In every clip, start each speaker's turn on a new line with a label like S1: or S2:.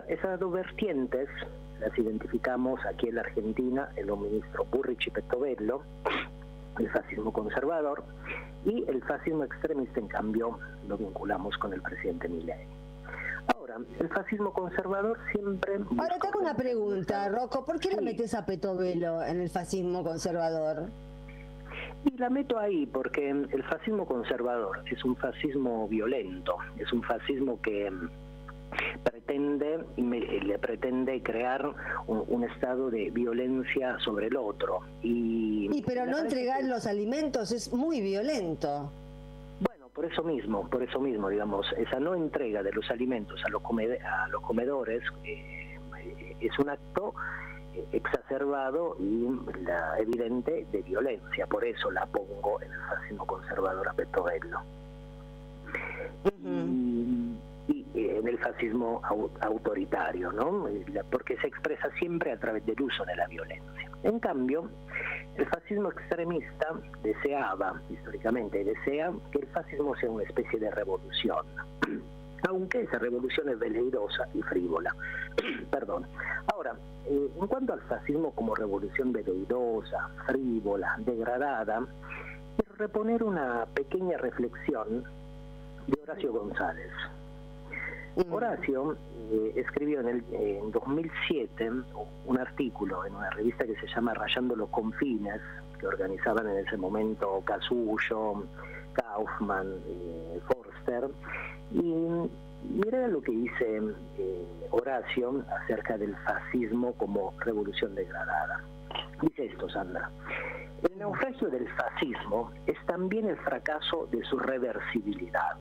S1: esas dos vertientes las identificamos aquí en la Argentina en los ministros Burrich y Petovelo, el fascismo conservador, y el fascismo extremista, en cambio, lo vinculamos con el presidente Milei. Ahora, el fascismo conservador siempre...
S2: Ahora te hago una pregunta, Rocco, ¿por qué le metes a Petovelo en el fascismo conservador?
S1: Y la meto ahí porque el fascismo conservador es un fascismo violento, es un fascismo que le pretende crear un estado de violencia sobre el otro.
S2: Pero no entregar los alimentos es muy violento.
S1: Bueno, por eso mismo, digamos, esa no entrega de los alimentos a los comedores es un acto exacerbado y evidente de violencia. Por eso la pongo en el fascismo conservador a Petovelo. Y en el fascismo autoritario, ¿no? Porque se expresa siempre a través del uso de la violencia. En cambio, el fascismo extremista históricamente desea que el fascismo sea una especie de revolución, aunque esa revolución es veleidosa y frívola. Perdón. Ahora, en cuanto al fascismo como revolución veleidosa, frívola, degradada, quiero reponer una pequeña reflexión de Horacio González. Horacio escribió en 2007 un artículo en una revista que se llama Rayando los Confines, que organizaban en ese momento Casullo, Kaufman, Forster, y mira lo que dice Horacio acerca del fascismo como revolución degradada. Dice esto, Sandra: el naufragio del fascismo es también el fracaso de su reversibilidad,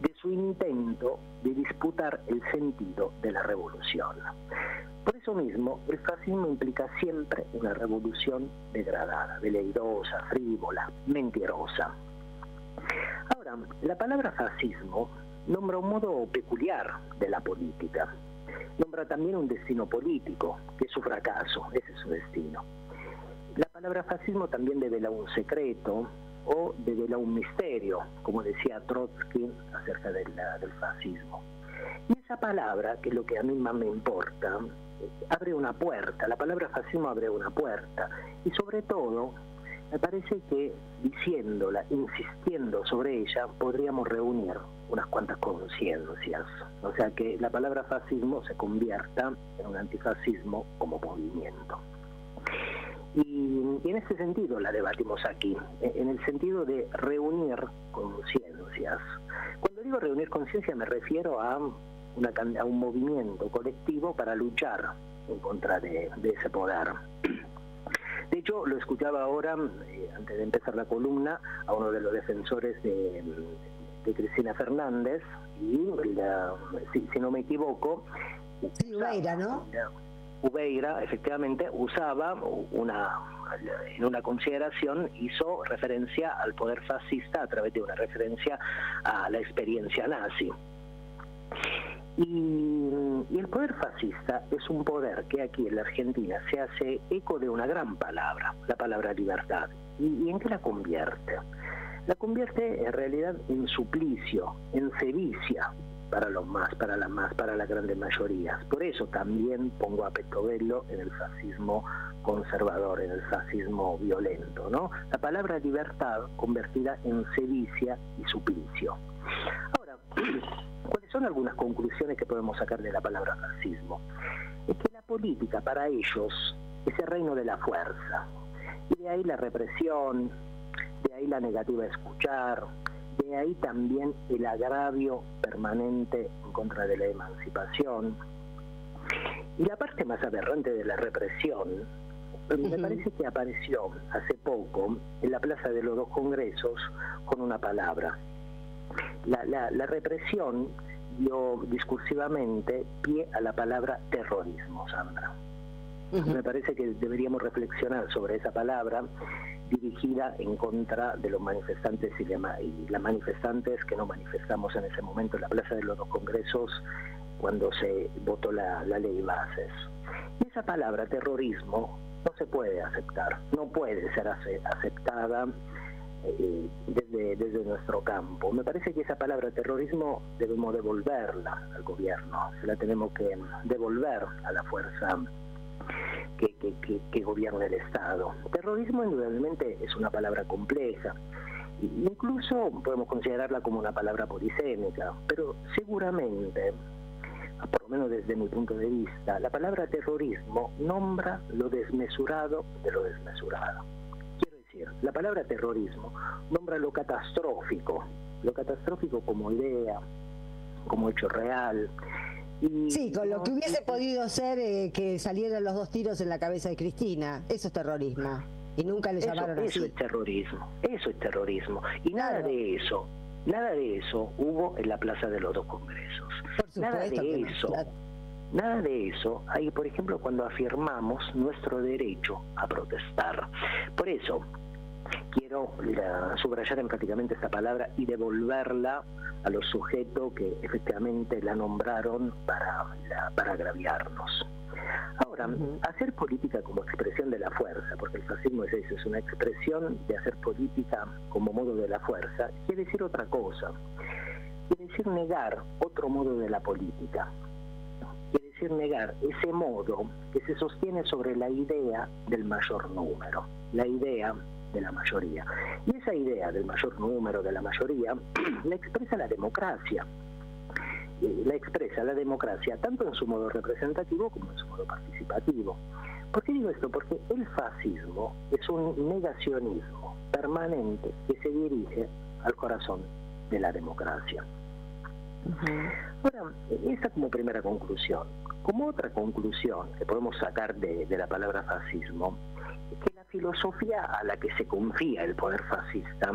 S1: de su intento de disputar el sentido de la revolución. Por eso mismo, el fascismo implica siempre una revolución degradada, veleidosa, frívola, mentirosa. Ahora, la palabra fascismo nombra un modo peculiar de la política. Nombra también un destino político, que es su fracaso, ese es su destino. La palabra fascismo también devela un secreto o devela un misterio, como decía Trotsky acerca del fascismo. Y esa palabra, que es lo que a mí más me importa, abre una puerta. La palabra fascismo abre una puerta. Y sobre todo, me parece que diciéndola, insistiendo sobre ella, podríamos reunir unas cuantas conciencias. O sea, que la palabra fascismo se convierta en un antifascismo como movimiento. Y en ese sentido la debatimos aquí, en el sentido de reunir conciencias. Cuando digo reunir conciencias me refiero a un movimiento colectivo para luchar en contra de ese poder. De hecho, lo escuchaba ahora, antes de empezar la columna, a uno de los defensores de Cristina Fernández, y si no me equivoco...
S2: Sí, Ubeira, ¿no?
S1: Ubeira, efectivamente, usaba en una consideración, hizo referencia al poder fascista a través de una referencia a la experiencia nazi. Y el poder fascista es un poder que aquí en la Argentina se hace eco de una gran palabra, la palabra libertad. ¿Y en qué la convierte? La convierte en realidad en suplicio, en sevicia para las grandes mayorías. Por eso también pongo a Petovelo en el fascismo conservador, en el fascismo violento, ¿no? La palabra libertad convertida en sevicia y suplicio. Ahora, ¿cuáles son algunas conclusiones que podemos sacar de la palabra fascismo? Es que la política para ellos es el reino de la fuerza, y de ahí la represión, de ahí la negativa a escuchar, de ahí también el agravio permanente en contra de la emancipación. Y la parte más aberrante de la represión, me parece que apareció hace poco en la Plaza de los Dos Congresos con una palabra. La represión dio discursivamente pie a la palabra terrorismo, Sandra. Me parece que deberíamos reflexionar sobre esa palabra dirigida en contra de los manifestantes y las manifestantes que nos manifestamos en ese momento en la Plaza de los Dos Congresos cuando se votó la ley bases. Y esa palabra terrorismo no se puede aceptar, no puede ser aceptada desde nuestro campo. Me parece que esa palabra terrorismo debemos devolverla al gobierno, se la tenemos que devolver a la fuerza que gobierna el Estado. Terrorismo indudablemente es una palabra compleja, incluso podemos considerarla como una palabra polisémica, pero seguramente, por lo menos desde mi punto de vista, la palabra terrorismo nombra lo desmesurado de lo desmesurado. Quiero decir, la palabra terrorismo nombra lo catastrófico como idea, como hecho real.
S2: Sí, con lo que hubiese podido ser que salieran los 2 tiros en la cabeza de Cristina. Eso es terrorismo. Y nunca le llamaron así.
S1: Eso es terrorismo. Y claro, nada de eso hubo en la Plaza de los 2 Congresos. Nada de eso hay, por ejemplo, cuando afirmamos nuestro derecho a protestar. Por eso quiero subrayar enfáticamente esta palabra y devolverla a los sujetos que efectivamente la nombraron para agraviarnos. Ahora, hacer política como expresión de la fuerza, porque el fascismo es eso, es una expresión de hacer política como modo de la fuerza, quiere decir otra cosa. Quiere decir negar otro modo de la política. Quiere decir negar ese modo que se sostiene sobre la idea del mayor número, la idea de la mayoría. Y esa idea del mayor número, de la mayoría, la expresa la democracia. La expresa la democracia tanto en su modo representativo como en su modo participativo. ¿Por qué digo esto? Porque el fascismo es un negacionismo permanente que se dirige al corazón de la democracia. Ahora, esta como primera conclusión. Como otra conclusión que podemos sacar de la palabra fascismo, es que la filosofía a la que se confía el poder fascista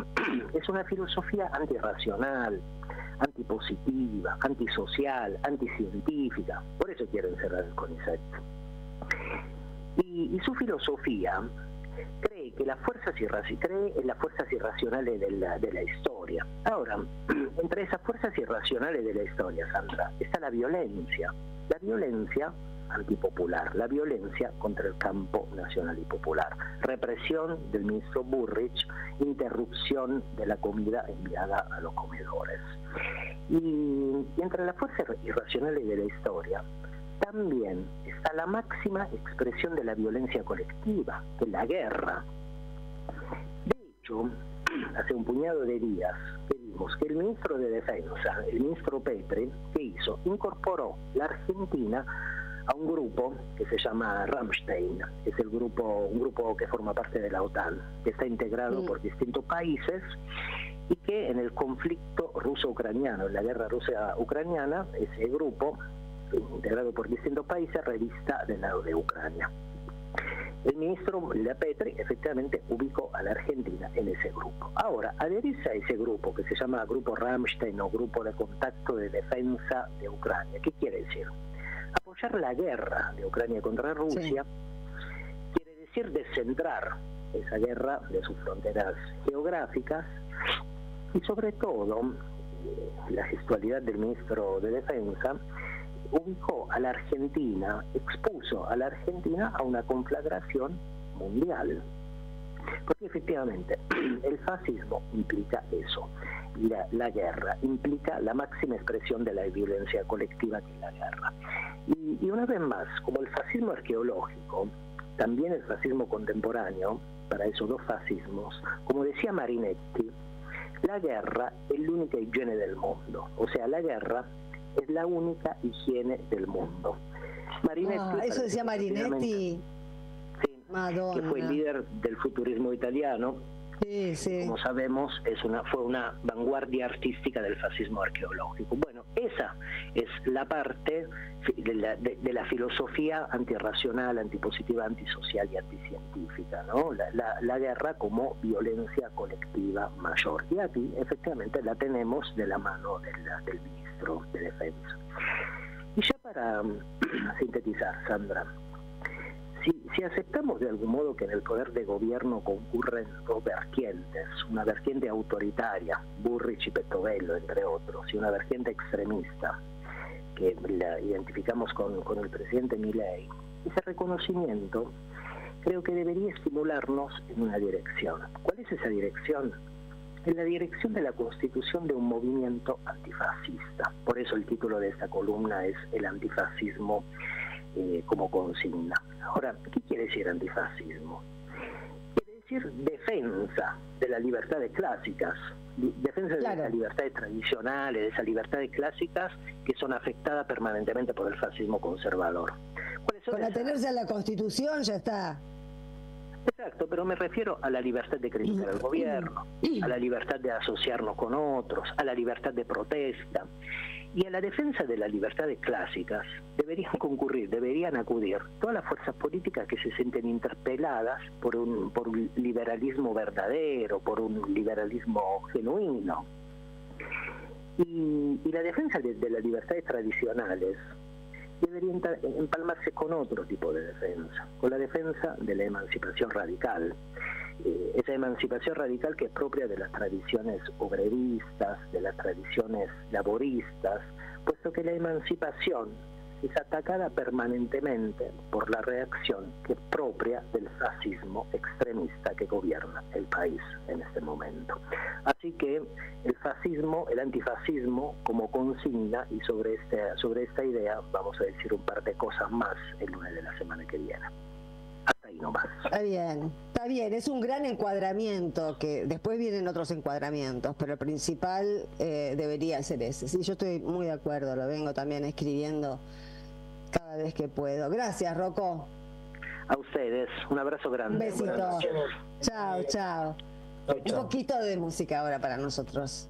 S1: es una filosofía antirracional, antipositiva, antisocial, anticientífica. Por eso quieren cerrar el CONICET. Y su filosofía cree en las fuerzas irracionales de la historia. Ahora, entre esas fuerzas irracionales de la historia, Sandra, está la violencia antipopular, la violencia contra el campo nacional y popular, represión del ministro Burrich, interrupción de la comida enviada a los comedores. Y entre las fuerzas irracionales de la historia también está la máxima expresión de la violencia colectiva, que es la guerra. De hecho, hace un puñado de días vimos que el ministro de Defensa, el ministro Petri, ¿qué hizo? Incorporó la Argentina a un grupo que se llama Rammstein, que es un grupo que forma parte de la OTAN, que está integrado por distintos países y que en el conflicto ruso-ucraniano, en la guerra rusa-ucraniana, ese grupo, integrado por distintos países, revista del lado de Ucrania. El ministro Petri efectivamente ubicó a la Argentina en ese grupo. Ahora, adherirse a ese grupo, que se llama Grupo Rammstein o Grupo de Contacto de Defensa de Ucrania, ¿qué quiere decir? Apoyar la guerra de Ucrania contra Rusia, quiere decir descentrar esa guerra de sus fronteras geográficas y sobre todo la gestualidad del ministro de Defensa ubicó a la Argentina, expuso a la Argentina a una conflagración mundial. Porque efectivamente el fascismo implica eso, la guerra, implica la máxima expresión de la violencia colectiva que es la guerra. Y una vez más, como el fascismo arqueológico, también el fascismo contemporáneo, para esos dos fascismos, como decía Marinetti, la guerra es la única higiene del mundo, o sea, la guerra es la única higiene del mundo. Marinetti,
S2: eso decía Marinetti.
S1: Sí, que fue el líder del futurismo italiano.
S2: Sí, sí.
S1: Como sabemos, fue una vanguardia artística del fascismo arqueológico. Bueno, esa es la parte de la filosofía antirracional, antipositiva, antisocial y anticientífica, ¿no? La guerra como violencia colectiva mayor. Y aquí, efectivamente, la tenemos de la mano del ministro de Defensa. Y ya para sintetizar, Sandra, si aceptamos de algún modo que en el poder de gobierno concurren dos vertientes, una vertiente autoritaria, Burrich y Petovello, entre otros, y una vertiente extremista, que la identificamos con el presidente Milei, ese reconocimiento creo que debería estimularnos en una dirección. ¿Cuál es esa dirección? en la dirección de la constitución de un movimiento antifascista. Por eso el título de esta columna es El antifascismo como consigna. Ahora, ¿qué quiere decir antifascismo? Quiere decir defensa de las libertades clásicas, defensa de las libertades tradicionales, de esas libertades clásicas que son afectadas permanentemente por el fascismo conservador.
S2: Con atenerse a la Constitución ya está.
S1: Exacto, pero me refiero a la libertad de criticar al gobierno, a la libertad de asociarnos con otros, a la libertad de protesta. Y a la defensa de las libertades clásicas deberían concurrir, deberían acudir todas las fuerzas políticas que se sienten interpeladas por un liberalismo verdadero, por un liberalismo genuino. Y la defensa de las libertades tradicionales debería empalmarse con otro tipo de defensa, con la defensa de la emancipación radical. Esa emancipación radical que es propia de las tradiciones obreristas, de las tradiciones laboristas, puesto que la emancipación es atacada permanentemente por la reacción que es propia del fascismo extremista que gobierna el país en este momento. Así que el fascismo, el antifascismo como consigna, y sobre esta idea vamos a decir un par de cosas más el lunes de la semana que viene. Hasta ahí nomás.
S2: Está bien, es un gran encuadramiento, que después vienen otros encuadramientos, pero el principal debería ser ese. Sí, yo estoy muy de acuerdo, lo vengo también escribiendo cada vez que puedo. Gracias, Rocco.
S1: A ustedes, un abrazo grande.
S2: Un besito. Chao, chao. Un poquito de música ahora para nosotros.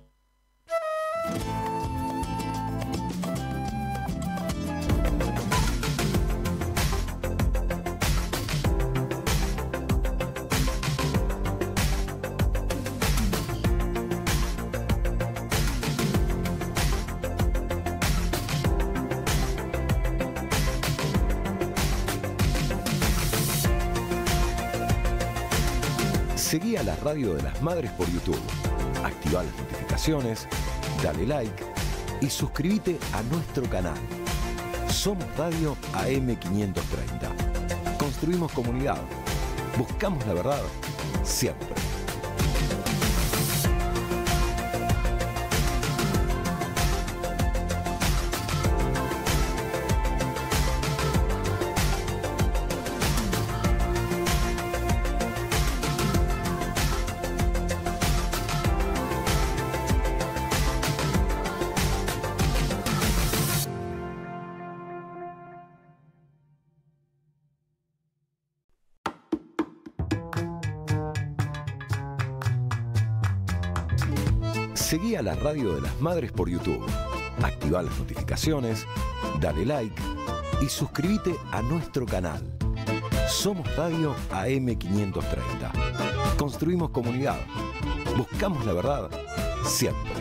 S3: Seguí a la Radio de las Madres por YouTube, activa las notificaciones, dale like y suscríbete a nuestro canal. Somos Radio AM530. Construimos comunidad. Buscamos la verdad siempre. Seguí a la Radio de las Madres por YouTube, activa las notificaciones, dale like y suscríbete a nuestro canal. Somos Radio AM530. Construimos comunidad. Buscamos la verdad siempre.